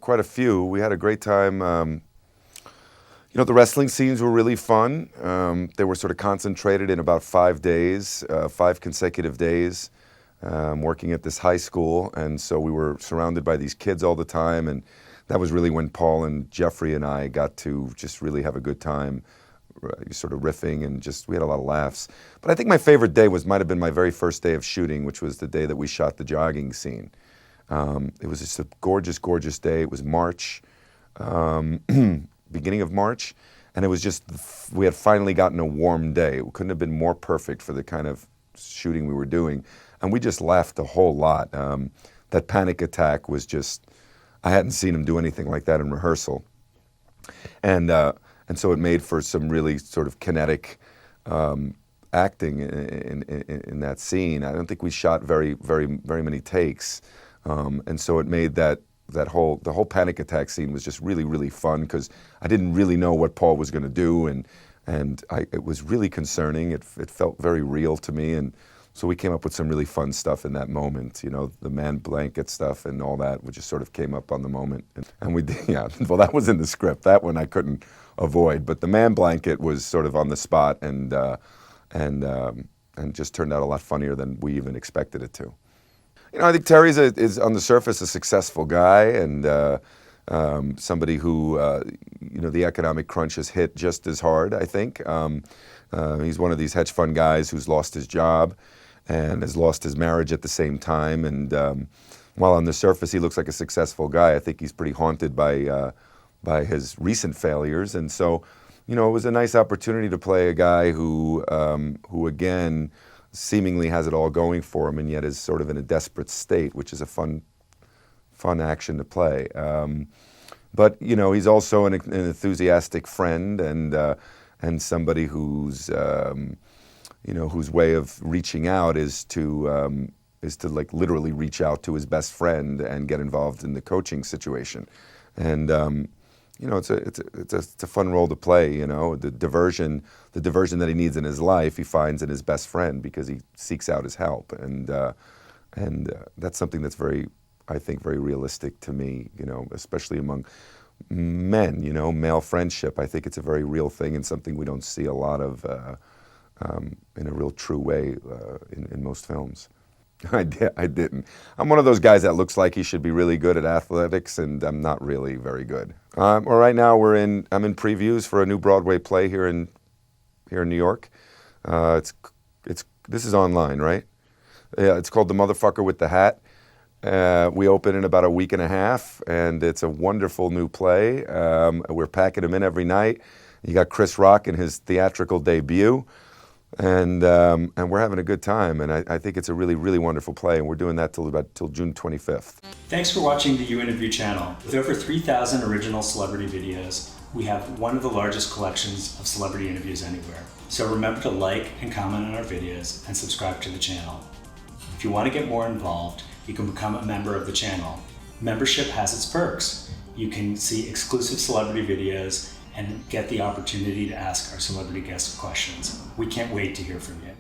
quite a few. We had a great time. You know, the wrestling scenes were really fun. They were sort of concentrated in about 5 days, 5 consecutive days, working at this high school. And so we were surrounded by these kids all the time. And that was really when Paul and Jeffrey and I got to just really have a good time, sort of riffing, and just, we had a lot of laughs. But I think my favorite day might have been my very first day of shooting, which was the day that we shot the jogging scene. It was just a gorgeous, gorgeous day. It was March, beginning of March, and it was just, we had finally gotten a warm day. It couldn't have been more perfect for the kind of shooting we were doing. And we just laughed a whole lot. That panic attack was just, I hadn't seen him do anything like that in rehearsal. And so it made for some really sort of kinetic acting in that scene. I don't think we shot very many takes. And so it made the whole panic attack scene was just really, really fun, because I didn't really know what Paul was going to do, and it was really concerning. It felt very real to me, and so we came up with some really fun stuff in that moment. You know, the man blanket stuff and all that, which just sort of came up on the moment. And we did, yeah, well, that was in the script. That one I couldn't avoid, but the man blanket was sort of on the spot, and just turned out a lot funnier than we even expected it to. You know, I think Terry's is on the surface a successful guy, and somebody who, you know, the economic crunch has hit just as hard, I think. He's one of these hedge fund guys who's lost his job and has lost his marriage at the same time. And while on the surface he looks like a successful guy, I think he's pretty haunted by his recent failures. And so, you know, it was a nice opportunity to play a guy who again, seemingly has it all going for him, and yet is sort of in a desperate state, which is a fun action to play. But you know, he's also an enthusiastic friend, and somebody who's you know, whose way of reaching out is to like literally reach out to his best friend and get involved in the coaching situation. And you know, it's a fun role to play. You know, the diversion that he needs in his life, he finds in his best friend, because he seeks out his help, and that's something that's I think very realistic to me. You know, especially among men. You know, male friendship. I think it's a very real thing, and something we don't see a lot of in a real true way in most films. I didn't. I'm one of those guys that looks like he should be really good at athletics, and I'm not really very good. Well, right now I'm in previews for a new Broadway play here in New York. This is online, right? Yeah, it's called The Motherfucker with the Hat. We open in about a week and a half, and it's a wonderful new play. We're packing them in every night. You got Chris Rock in his theatrical debut. And we're having a good time, and I think it's a really, really wonderful play, and we're doing that till June 25th. Thanks for watching the You Interview channel. With over 3,000 original celebrity videos, we have one of the largest collections of celebrity interviews anywhere. So remember to like and comment on our videos and subscribe to the channel. If you want to get more involved, you can become a member of the channel. Membership has its perks. You can see exclusive celebrity videos and get the opportunity to ask our celebrity guests questions. We can't wait to hear from you.